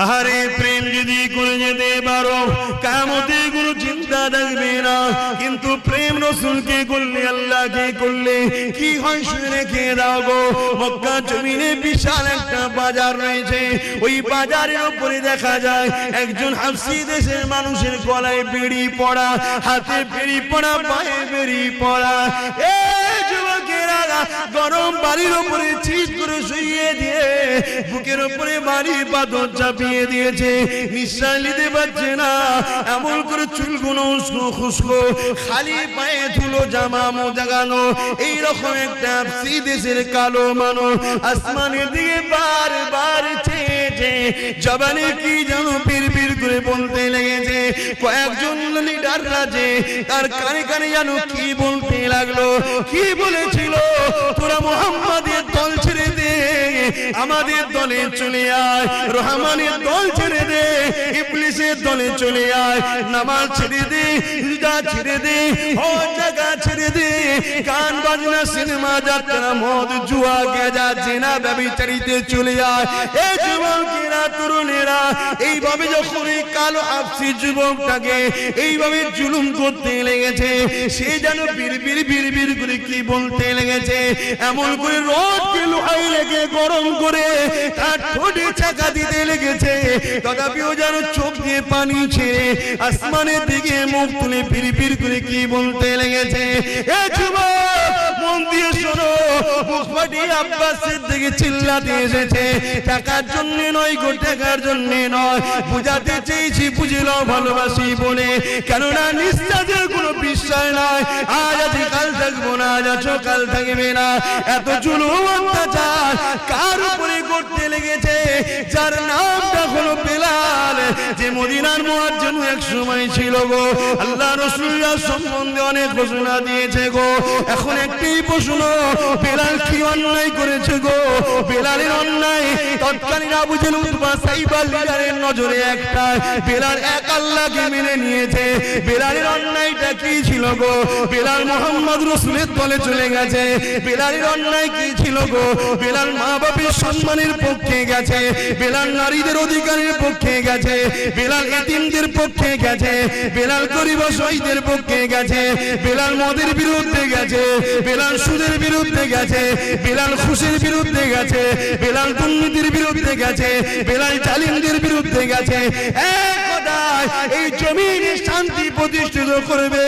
আরে প্রেম যদি করে যেতে পারো কিয়ামতে কোনো চিন্তা থাকবে না, কিন্তু প্রেম রাসূলকে করলে আল্লাহকে করলে কি হয় শুনে রেখে দাও গো। মক্কা জমিনে বিশাল একটা বাজার রয়েছে, ওই বাজারের উপরে দেখা যায় একজন হাবশী দেশের মানুষের গলায় বেড়ি পড়া, হাতে বেড়ি পড়া, পায়ে বেড়ি পড়া। এই যুবকেরা গরম বাড়ির উপরে চিৎ করে শুইয়ে দিয়ে বুকের উপরে বাড়ি পাথর চাপিয়ে দিয়েছে, নিঃশ্বাস নিতে পারছে না, এমন করে চুলগুলো উস্কো খুস্কো, খালি পায়ে ধুলো জামা মোজাগানো। এইরকম একটা হাবশী দেশের কালো মানুষ আসমানের দিকে বারবার চেয়েছে, জবানে কি যেন বিড়বিড় করে বলতে লেগেছে। কয়েকজন লিডার রাজে তার কানে কানে যেন কি বলতে লাগলো। কি বলেছিল? তোরা মুহাম্মাদের দল ছেড়ে দে, আমাদের দলে চলে আয়, রহমানের দল ছেড়ে দে, ইবলিসের দলে চলে আয়, নামাজ ছেড়ে দে, রোজা ছেড়ে দে, হজ জাকাত ছেড়ে দে, গান বাজনা সিনেমা যাত্রা মদ জুয়া গেজা জেনা ব্যভিচারিতে চলে আয়। এই যুবকেরা তরুণেরা এইভাবে যখন এই কালো হাবশী যুবকটাকে এইভাবে জুলুম করতে লেগেছে, সে যেন বিড়বিড় বিড়বিড় করে কি বলতে লেগেছে, এমন করে রোদকে লোহাই লেগে গরম করে তার ঠোঁটে চাকা দিতে লেগেছে, তথাপিও যেন চোখ দিয়ে পানি ছেড়ে আসমানের দিকে মুখ তুলে বিড়বিড় করে কি বলতে লেগেছে। এ যুবক মন দিয়ে শোনো, মুখ ফাটিয়ে আব্বাসের দিকে চিল্লাতে এসেছে, টাকার জন্য নয় গো, টাকার জন্য নয়, বুঝাতে চেয়েছি বুঝে নাও ভালোবাসি বলে, কেননা নিঃশ্বাসের কোনো বিশ্বাস নয়, আজ আছি কাল থাকবো না, আজ আছো কাল থাকবে না। এত জুলুম অত্যাচার কার উপরে করতে লেগেছে, যার নামটা হলো বেলাল, যে মদিনার মুয়াজ্জিন এক সময় ছিল গো। আল্লাহ রাসূলুল্লাহ সম্বন্ধে অনেক ঘোষণা দিয়েছে গো। এখন একটি প্রশ্ন, বেলাল কি অন্যায় করেছে গো? বেলালের অন্যায় তৎকালীন আবু জেহেল উতবা সাইবা লিডারের নজরে একটা, বেলাল এক আল্লাহকে মেনে নিয়েছে। বেলালের অন্যায়টা কি ছিল গো? বেলাল মুহাম্মদ রাসূলের দলে চলে গেছে। বেলালের অন্যায় কি ছিল গো? বেলাল মা বাবার সম্মানের পক্ষে গেছে, বেলাল নারীদের অধিকারের পক্ষে গেছে, বেলাল এতিমদের পক্ষে গেছে, বেলাল গরিব অসহায়দের পক্ষে গেছে, বেলাল মদের বিরুদ্ধে গেছে, বেলাল সুদের বিরুদ্ধে গেছে, বেলাল ঘুষের বিরুদ্ধে গেছে, বেলাল দুর্নীতির বিরুদ্ধে গেছে, বেলাল জালিমদের বিরুদ্ধে গেছে। এক কথায় এই জমিনে শান্তি প্রতিষ্ঠিত করবে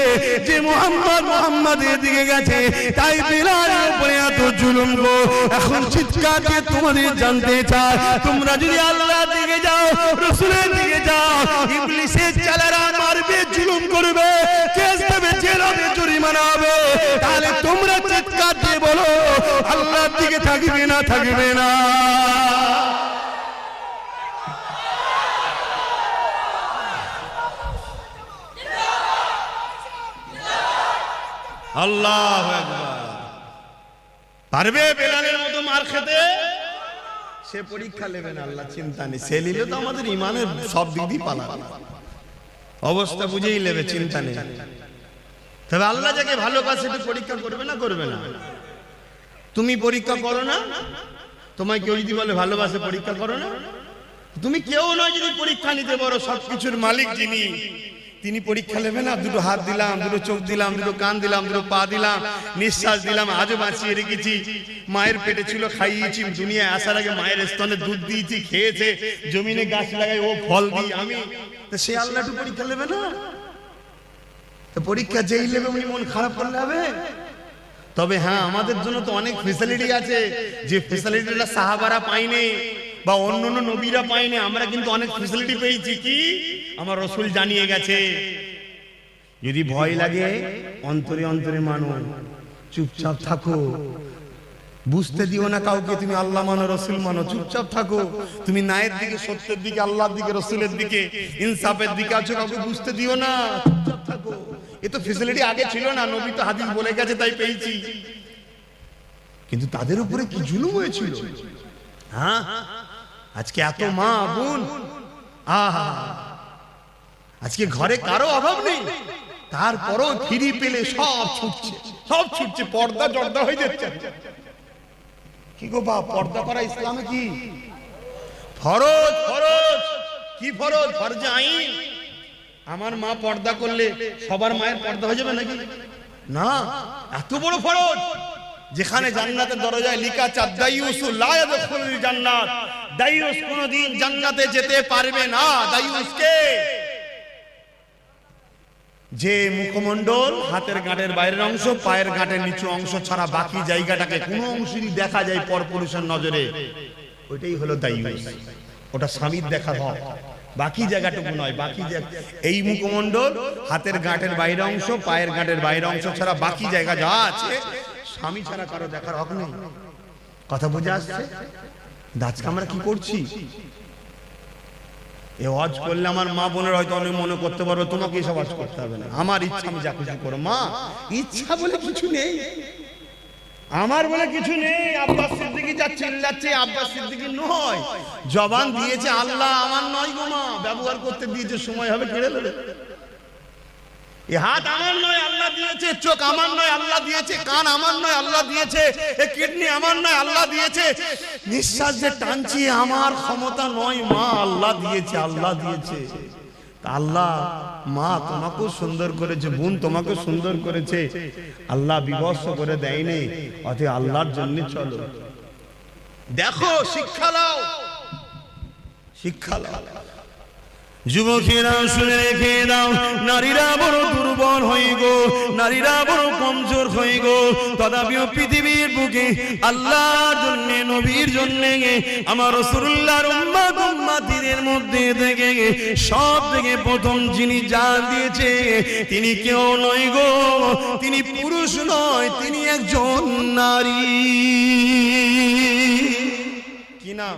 যে মুহাম্মাদের দিকে গেছে, তাই বেলালের উপরে এত জুলুম গো। এখন চিৎকার দিয়ে তোমাদের জানতে চাই, তোমরা যদি আল্লাহর দিকে যাও, রাসূলের দিকে যাও, ইবলিসের চালারা মারবে, জুলুম করবে, কেস দেবে, জেল হবে, জরিমানা হবে, তাহলে তোমরা চিৎকার দিয়ে বলো আল্লাহর দিকে থাকবে না, থাকবে না? আল্লাহু আকবার। পারবে বেলালের মতো মার খেতে? সে পরীক্ষা নেবে না, আল্লাহ চিন্তা নেই, সে নিলে তো আমাদের ইমানের সব দিক দিয়ে পালাবে, অবস্থা বুঝেই নেবে, চিন্তা নেই। তবে আল্লাহ যাকে ভালোবাসে একটু পরীক্ষা করবে না, করবে না? তুমি পরীক্ষা করো না? তোমায় কেউ যদি বলে ভালোবাসে, পরীক্ষা করো না? তুমি কেউ নয় যদি পরীক্ষা নিতে পারো, সবকিছুর মালিক যিনি, তিনি পরীক্ষা নেবে না? দুটো হাত দিলাম, দুটো চোখ দিলাম, দুটো কান দিলাম, দুটো পা দিলাম, নিঃশ্বাস দিলাম, আজও বাঁচিয়ে রেখেছি, মায়ের পেটে ছিল খাইয়েছি, দুনিয়ায় আসার আগে মায়ের স্তনে দুধ দিয়েছি, খেয়েছে, জমিনে গাছ লাগাই ও ফল দিই আমি, সে আল্লাহ একটু পরীক্ষা নেবে না? তো পরীক্ষা যেই নেবে উনি মন খারাপ করলে হবে? তবে হ্যাঁ, আমাদের জন্য তো অনেক ফেসিলিটি আছে, যে ফেসিলিটিটা সাহাবারা পায়নি বা অন্য অন্য নবীরা পায়নি, আমরা কিন্তু অনেক ফেসিলিটি পেয়েছি। কি? আমার রাসূল জানিয়ে গেছে। যদি ভয় লাগে অন্তরে অন্তরে মানো, চুপচাপ থাকো, বুঝতে দিও না কাউকে তুমি আল্লাহ মানো, রাসূল মানো, চুপচাপ থাকো। তুমি ন্যায়ের দিকে, সত্যের দিকে, আল্লাহর দিকে, রাসূলের দিকে, ইনসাফের দিকে আছো, কাউকে বুঝতে দিও না, চুপচাপ থাকো। এ তো ফেসিলিটি আগে ছিল না, নবী তো হাদিস বলে গেছে তাই পেয়েছি। কিন্তু তাদের উপরে কি জুলুম হয়েছিল! হ্যাঁ, আজকে এত মা বোন, আহা, আজকে ঘরে কারো অভাব নেই, তারপরও ফিরি পেলে সব ছুটছে, সব ছুটছে, পর্দা জর্দা হয়ে যাচ্ছে। কি গো বাপ, পর্দা করা ইসলামে কি ফরজ? ফরজ। কি ফরজ? ফরজে আইন। আমার মা পর্দা করলে সবার মায়ের পর্দা হয়ে যাবে নাকি? না, এত বড় ফরজ, যেখানে জান্নাতের দরজায় লেখা আছে দাইয়ুসু লা ইয়াদখুলুল জান্নাত, দাইয়ুস কোনদিন জান্নাতে যেতে পারবে না। দাইয়ুসকে যে মুখমণ্ডল, হাতের গাঁটের বাইরের অংশ, পায়ের গাঁটের নিচু অংশ ছাড়া বাকি জায়গাটাকে কোনো অংশই দেখা যায় পরপুরুষের নজরে, ওইটাই হলো দাইয়ুস। ওটা স্বামীর দেখা হয়, বাকি জায়গাটুকু নয়। বাকি এই মুখমণ্ডল, হাতের গাঁটের বাইরের অংশ, পায়ের গাঁটের বাইরের অংশ ছাড়া বাকি জায়গা যা আছে স্বামী ছাড়া কারো দেখার হক নেই। কথা বুঝে আসছে? আজকে আমরা কি করছি? এ ওয়াজ করলে আমার মা বোনের হয়তো অনেক মনে করতে পারবে তোমাকে এসব ওয়াজ করতে হবে না, আমার ইচ্ছা আমি যা কিছু করো। মা, ইচ্ছা বলে কিছু নেই, আমার বলে কিছু নেই। আব্বাস সিদ্দিকী যা চিল্লাচ্ছে, আব্বাস সিদ্দিকী নয়, জবান দিয়েছে আল্লাহ, আমার নয় গো মা, ব্যবহার করতে দিয়েছে, সময় হবে কেড়ে নেবে। এ হাত আমার নয়, আল্লাহ দিয়েছে। চোখ আমার নয়, আল্লাহ দিয়েছে। কান আমার নয়, আল্লাহ দিয়েছে। এ কিডনি আমার নয়, আল্লাহ দিয়েছে। নিঃশ্বাস যে টানছি আমার ক্ষমতা নয়, মা আল্লাহ দিয়েছে, আল্লাহ দিয়েছে। আল্লাহ, মা তোমাকেও সুন্দর করেছে, বোন তোমাকেও সুন্দর করেছে, আল্লাহ বিভৎস করে দেয়নি। অতএব আল্লাহর জন্য চলো, দেখো, শিক্ষা লাও, শিক্ষা লাও। যুবকেরা শুনে রেখে দাও, নারীরা বড় দুর্বল হয়ে গো, নারীরা বড় কমজোর হয়ে গো। তথাপিও পৃথিবীর বুকে আল্লাহর জন্য, নবীর জন্য, আমার রাসূলুল্লাহর উম্মত উম্মতিদের মধ্যে থেকে সব থেকে প্রথম যিনি জান দিয়েছে, তিনি কেউ নয় গো, তিনি পুরুষ নয়, তিনি একজন নারী। কি নাম?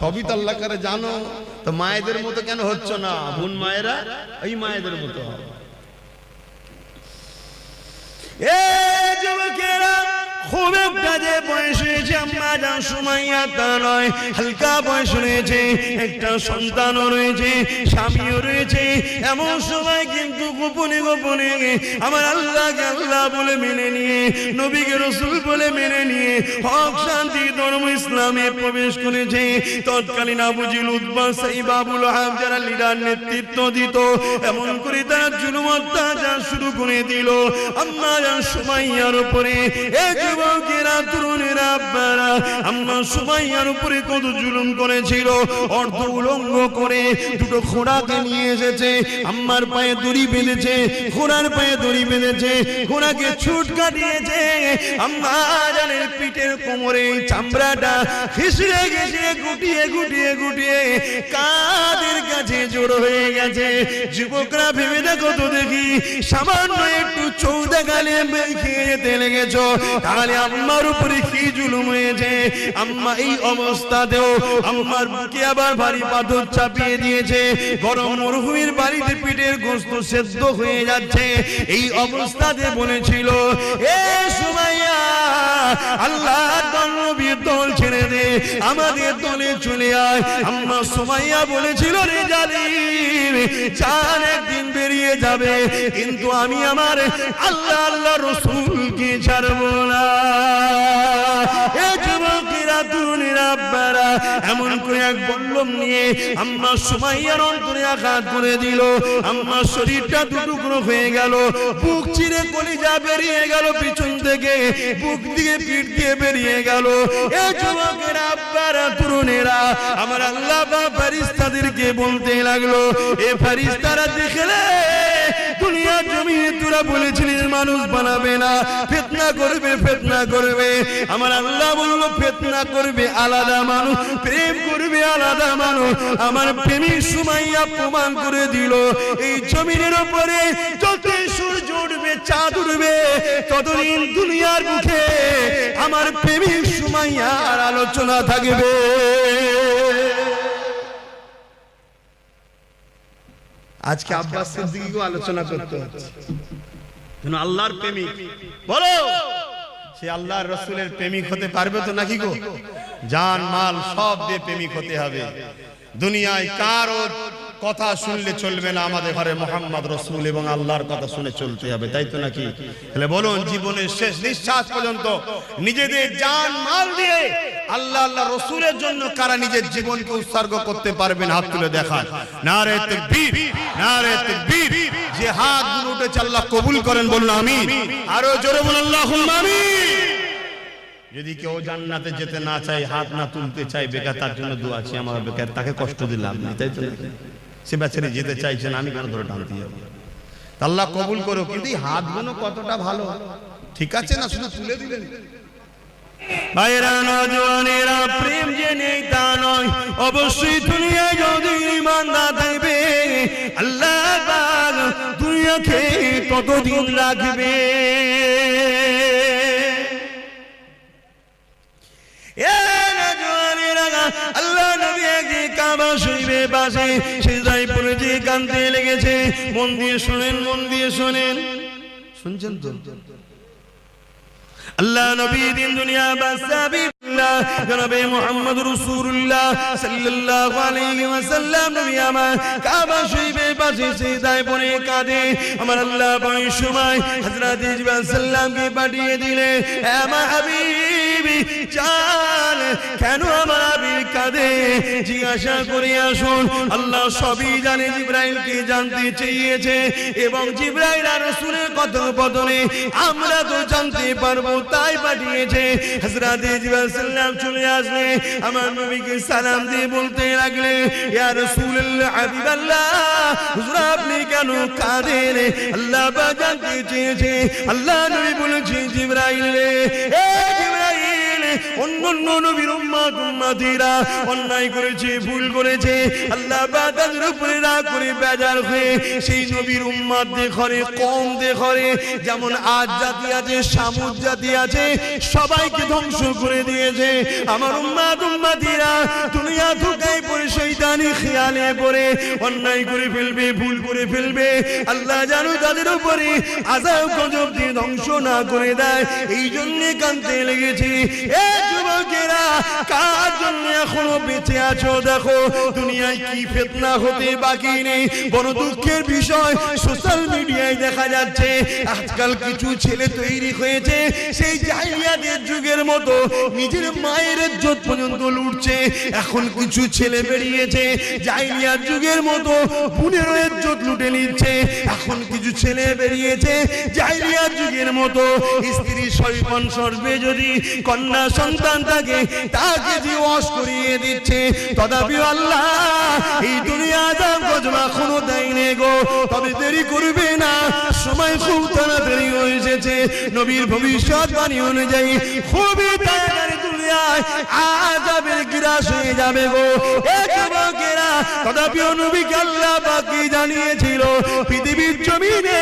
সবই তো আল্লাহ করে জানো, তো মায়েদের মতো কেন হচ্ছ না? বোন মায়েরা এই মায়েদের মতো হবে। এ যুবকেরা, খুব একটা যে বয়স হয়েছে আম্মা জান সুমাইয়া তা নয়, হালকা বয়স রয়েছে, একটা সন্তানও রয়েছে, স্বামীও রয়েছে। এমন সময় কিন্তু গোপনে গোপনে আমার আল্লাহকে আল্লাহ বলে মেনে নিয়ে, নবীকে রাসূল বলে মেনে নিয়ে হক শান্তি ধর্ম ইসলামে প্রবেশ করেছে। তৎকালীন আবু জিল, উতবা, সাইবা, আবুল আহাব যারা লিডার নেতৃত্ব দিত, এমন করে তারা জুলুম অত্যাচার শুরু করে দিল আম্মা জান সুমাইয়ার উপরে। এই যুবকেরা, তরুণেরা, আব্বারা, আম্মা সুমাইয়ার উপরে কত জুলুম করেছিল। অর্ধ উলঙ্গ করে দুটো ঘোড়াকে নিয়ে এসেছে, আম্মার পায়ে দড়ি বেঁধেছে, ঘোড়ার পায়ে দড়ি বেঁধেছে, ঘোড়াকে ছুট কাটিয়েছে। আম্মা জানের পিঠের কোমরে চামড়াটা ঘিসড়ে ঘিসড়ে গুটিয়ে গুটিয়ে গুটিয়ে কাদের কাছে জড়ো হয়ে গেছে। যুবকরা ভেবে দেখো তো দেখি, সামান্য একটু চৌদা গালে খেয়ে যেতে লেগেছ, তাহলে আম্মার উপরে কি জুলুম হয়েছে। আম্মা এই অবস্থাতেও আম্মার বুকে আবার ভারী পাথর চাপিয়ে দিয়েছে, গরম মরুভূমির বাড়িতে পিঠের গোশত সেদ্ধ হয়ে যাচ্ছে। এই অবস্থাতে বলেছিল, এ সুমাইয়া, আল্লাহর নবীর দল ছেড়ে দে, আমাদের দলে চলে আয়। আম্মা সুমাইয়া বলেছিল, রে জালিম, জান একদিন বেরিয়ে যাবে, কিন্তু আমি আমার আল্লাহ আল্লাহ রাসূলকে ছাড়বো না। এ যুবকেরা, তরুণেরা, আব্বারা, এমন করে এক বল্লম নিয়ে আম্মা সুমাইয়ার অন্তরে আঘাত করে দিল। আম্মার শরীরটা দুটুকরো হয়ে গেল, বুক চিরে কলিজা বেরিয়ে গেল, পিছন থেকে বুক দিয়ে পিঠ দিয়ে বেরিয়ে গেল। এ যুবকেরা, আব্বারা, তরুণেরা, আমার আল্লাহ বা ফেরেশতাদেরকে বলতে লাগলো, এ ফেরেশতারা দেখলে দুনিয়ার জমিনে তোরা বলেছিলিস মানুষ বানাবে না, ফিতনা করবে, ফিতনা করবে। আমার আল্লাহ বলল, ফিতনা করবে আলাদা মানুষ, প্রেম করবে আলাদা মানুষ। আমার প্রেমিক সুমাইয়া প্রমাণ করে দিল, এই জমিনের উপরে যতই সূর্য উঠবে, চাঁদ উঠবে, ততদিন দুনিয়ার মুখে আমার প্রেমিক সুমাইয়ার আলোচনা থাকবে। আজকে আব্বাস সিদ্দিকীকেও আলোচনা করতে হচ্ছে, আল্লাহর প্রেমিক। বলো, সে আল্লাহর রাসূলের প্রেমিক হতে পারবে তো নাকি গো? জান মাল সব দিয়ে প্রেমিক হতে হবে। দুনিয়ায় কারো কথা শুনলে চলবে না, আমাদের ঘরে মুহাম্মদ রাসূল এবং আল্লাহর কথা শুনে চলতে হবে, তাই তো নাকি? তাহলে বলুন, জীবনের শেষ নিঃশ্বাস পর্যন্ত নিজেদের জান মাল দিয়ে আল্লাহ আল্লাহ রাসূলের জন্য কারা নিজের জীবনকে উৎসর্গ করতে পারবেন? হাত তুলে দেখান। নারে তাকবীর, নারে তাকবীর। যে হাতগুলো উঠেছে আল্লাহ কবুল করেন, বলুন আমিন। আরো জোরে বলুন আল্লাহুম্মা আমিন। যদি কেউ জান্নাতে যেতে না চায়, হাত না তুলতে চায়, বেকার, তার জন্য দোয়া আছে। আমার বেকার, তাকে কষ্ট দিলাম না, তাই তো? সে বেচারি যেতে চাইছে না, আমি কেন ধরে টানতে যাবো? আল্লাহ কবুল করো। কিন্তু হাতগুলো কতটা ভালো, ঠিক আছে না? শুধু তুলে দিলেন। ভাইরা নওজওয়ানেরা, প্রেম যে নেই তা নয়, অবশ্যই দুনিয়ায় যদি ঈমান না থাকবে, আল্লাহ পাক দুনিয়াকে কতদিন রাখবে? আল্লাহ নবী একদিন কাবা শরীফের পাশে সিজদায় পড়ে যে কাঁদতে লেগেছে। মন দিয়ে শুনেন, মন দিয়ে শোনেন। শুনছেন তো? আল্লাহ নবী দিন দুনিয়া বাসাবিল্লাহ জনাবে মুহাম্মদ রাসূলুল্লাহ সাল্লাল্লাহু আলাইহি ওয়াসাল্লাম নবী আমার কাবা শরীফের পাশে সিজদায় পড়ে কাঁদে। আমার আল্লাহ ওই সময় হযরত জিবরাইল সাল্লামকে পাঠিয়ে দিলে, আমার হাবিবি চাল কেন আমার হাবিব কাঁদে জিজ্ঞাসা করে আসুন। আল্লাহ সবই জানে, জিবরাইলকে জানতে চেয়েছে এবং জিবরাইল আর রাসূলের কথোপকথনে আমরা তো জানতে পারবো, তাই পাঠিয়েছে। হযরত জিবরাইল সাল্লাম চলে আসলে আমার নবীকে সালাম দিয়ে বলতে লাগলে, ইয়া রাসূলুল্লাহ, হাবিবাল্লাহ, হুজুর আপনি কেন কাঁদেন? আল্লাহ পাক জানতে চেয়েছে। আল্লাহ নবী বলেছে, জিবরাইল রে, এ জিবরাইল, অন্যান্য নবীর উম্মতিরা অন্যায় করেছে, ভুল করেছে, আল্লাহ পাক তাদের উপরে রাগ করে বেজার হয়ে সেই নবীর উম্মত দেখরে, কওম দেখরে, যেমন আদ জাতি আছে, সামুদ জাতি আছে, সবাইকে ধ্বংস করে দিয়েছে। আমার উম্মতিরা দুনিয়া ধোঁকায় পড়ে শয়তানি খেয়ালে পড়ে অন্যায় করে ফেলবে, ভুল করে ফেলবে। আল্লাহ জানো তাদের উপরে আযাব গজব দিয়ে ধ্বংস না করে দেয়, এই জন্য কাঁদতে লেগেছি। এ যুবকেরা, কার জন্য এখনো বেঁচে আছো? দেখো দুনিয়ায় কি ফিতনা হতে বাকি নেই। বড় দুঃখের বিষয়, সোশ্যাল মিডিয়ায় দেখা যাচ্ছে আজকাল কিছু ছেলে তৈরি হয়েছে সেই জাহিলিয়াতের যুগের মতো, নিজের মায়ের ইজ্জত পর্যন্ত লুটছে। এখন কিছু ছেলে বেরিয়েছে জাহিলিয়াত যুগের মতো বোনের ইজ্জত লুটে নিচ্ছে। এখন কিছু ছেলে বেরিয়েছে জাহিলিয়াত যুগের মতো স্ত্রী সৈপন সর্বে যদি কন্যা সন্তান থাকে তাকে দিওয়াজ করিয়ে দিচ্ছে। তথাপি আল্লাহ এই দুনিয়া আযাব গজব এখনো দেয়নি গো। তবে দেরি করবে না, সময় খুব তাড়াতাড়ি হয়ে এসেছে। নবীর ভবিষ্যৎবাণী অনুযায়ী খুবই তাড়াতাড়ি দুনিয়ায় আযাবের গ্রাস হয়ে যাবে গো। এ যুবকেরা, তথাপি নবীকে আল্লাহ পাক জানিয়েছিল পৃথিবীর জমিনে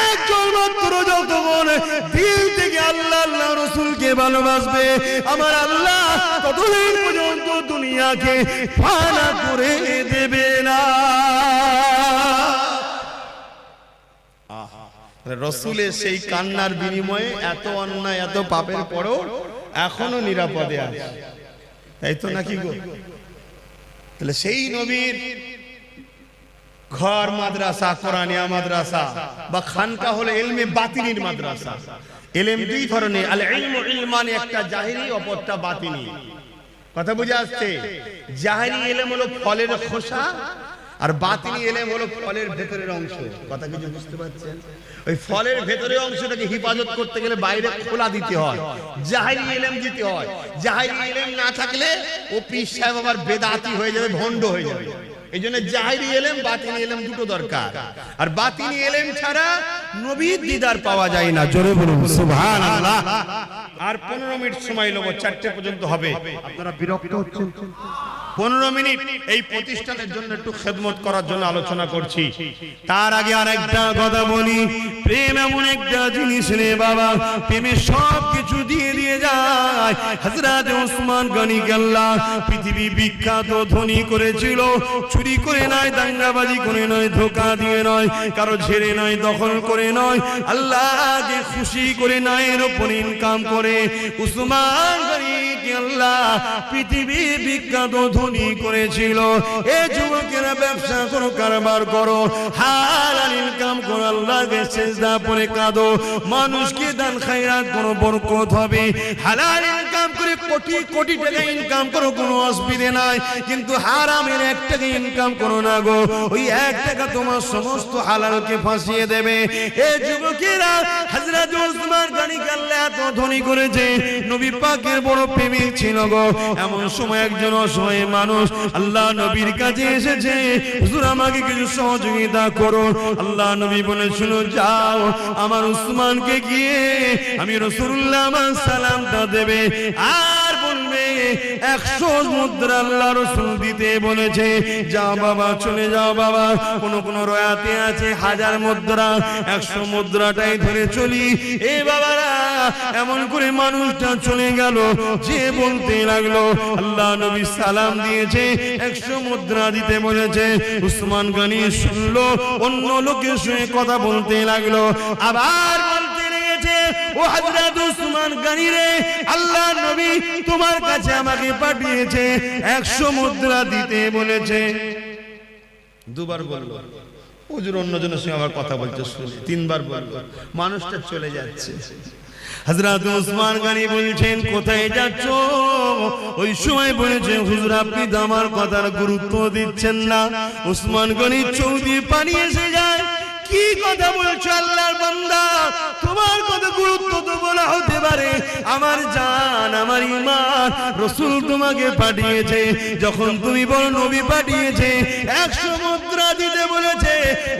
একজন মাত্র যতক্ষণ দিল থেকে আল্লাহ আল্লাহ রাসূলকে ভালোবাসবে, আমার আল্লাহ ততদিন পর্যন্ত দুনিয়াকে ফানা করে দেবে না। রাসূলের সেই কান্নার বিনিময়ে এত অন্যায়, এত পাপের পরেও এখনো নিরাপদে আছে, তাই তো নাকি গো? তাহলে সেই নবীর ঘর মাদ্রাসা, কোরআনিয়া মাদ্রাসা বা খানকা হলো ইলমে বাতিনির মাদ্রাসা। ইলম দুই ধরনের, আল ইলমু ইলমানি, একটা জাহিরি, অপরটা বাতিনি। কথা বুঝে আসছে? জাহিরি ইলম হলো ফলের খোসা, আর বাতিনি ইলম হলো ফলের ভেতরের অংশ। কথা কিছু বুঝতে পারছেন? ওই ফলের ভেতরের অংশটাকে হেফাজত করতে গেলে বাইরে খোলা দিতে হয়, জাহিরি ইলম দিতে হয়। জাহিরি ইলম না থাকলে ও পীর সাহেব আবার বেদাতি হয়ে যাবে, ভণ্ড হয়ে যাবে। এই জন্য জাহিরি ইলম, বাতিনি ইলম দুটো দরকার। আর বাতিনি ইলম ছাড়া নবীর দিদার পাওয়া যায় না। জোরে বলুন সুবহানাল্লাহ। আর 15 মিনিট সময় নেব, 4টে পর্যন্ত হবে। আপনারা বিরক্ত হচ্ছেন? 15 মিনিট এই প্রতিষ্ঠানের জন্য একটু খেদমত করার জন্য আলোচনা করছি। তার আগে আর একটা কথা বলি, প্রেম এমন একটা জিনিস রে বাবা, প্রেমে সব কিছু দিয়ে দিয়ে যায়। হযরত ওসমান গনি আল্লাহ পৃথিবী বিখ্যাত ধনী করেছিল, চুরি করে নয়, দাঙ্গাবাজি করে নয়, ধোঁকা দিয়ে নয়, কারো ছেড়ে নয়, দখল করে নয়, আল্লাহকে খুশি করে নয়, এর উপর ইনকাম করে ওসমান গনি আল্লাহ পৃথিবী বিখ্যাত ধনী করেছিল। এ যুবকেরা, ব্যবসা করো, কারবার করো, হালাল ইনকাম করো, আল্লাহকে সিজদা পড়ে কাঁদো, মানুষকে দান খায়রাত করো, বরকত হবে। হালাল ইনকাম করে কোটি কোটি টাকা ইনকাম করো কোনো অসুবিধা নাই, কিন্তু হারামের 1 টাকা ইনকাম করো না গো, ওই 1 টাকা তোমার সমস্ত হালালকে ফাঁসিয়ে দেবে। এই যুবকেরা হযরত ওসমান গনিকে আল্লাহ এত ধনী করেছে, নবী পাকের বড় প্রেমিক ছিল গো। এমন সময় একজন অসহায় মানুষ আল্লাহ নবীর কাছে এসেছে, হুজুর আমাকে কিছু সহযোগিতা করুন। আল্লাহ নবী বলে, শুনো, যাও আমার উসমানকে গিয়ে আমি রাসূলুল্লাহ আমার সালামটা দেবে, আর বলবে 100 মুদ্রা আল্লাহ রাসূল দিতে বলেছে। যাও বাবা, চলে যাও বাবা। কোন কোন রয়াতে আছে 1000 মুদ্রা, 100 মুদ্রাটাই ধরে চলি। এ বাবারা, এমন করে মানুষটা চলে গেল, যে বলতে লাগলো আল্লাহ নবী সালাম দিয়েছে, 100 মুদ্রা দিতে বলেছে। উসমান গনি শুনলো, অন্য লোকের সঙ্গে কথা বলতে লাগলো, আবার বলতে লেগেছে, ও হযরত উসমান গনি রে, আল্লাহ নবী তোমার কাছে আমাকে পাঠিয়েছে, 100 মুদ্রা দিতে বলেছে। দুবার বললো, হুজুর অন্যজনের সঙ্গে আবার কথা বলছে, শুনে 3বার বললো, মানুষটা চলে যাচ্ছে। হযরত উসমান গনি বলছেন, কোথায় যাচ্ছ? ওই সময় বলেছে, হুজুর আপনি তো আমার কথার গুরুত্ব দিচ্ছেন না। উসমান গনি চৌদি পানি এসে যায়, কি কথা বলছো আল্লাহর বান্দা, তোমার কথা গুরুত্ব তো বলা হতে পারে, আমার জান, আমার ঈমান, রাসূল তোমাকে পাঠিয়েছে। যখন তুমি বলো নবী পাঠিয়েছে, 100 মুদ্রা দিতে বলেছে,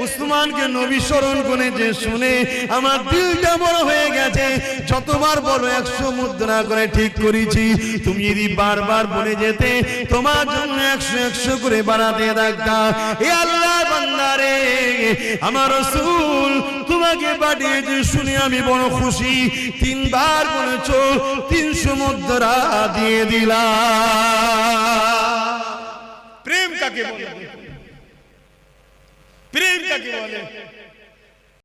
উসমানকে নবী স্মরণ করেছে, শুনে আমার দিলটা বড় হয়ে গেছে। যতবার বলো 100 মুদ্রা করে ঠিক করেছি, তুমি যদি বারবার বলে যেতে, তোমার জন্য 100 করে বাড়াতে থাকতাম। এ আল্লাহর বান্দা রে, আমার রাসূল তোমাকে পাঠিয়েছে শুনে আমি বড় খুশি। 3বার বলেছো, 300 মুদ্রা দিয়ে দিলাম। প্রেম কাকে বলে? প্রেম কাকে বলে?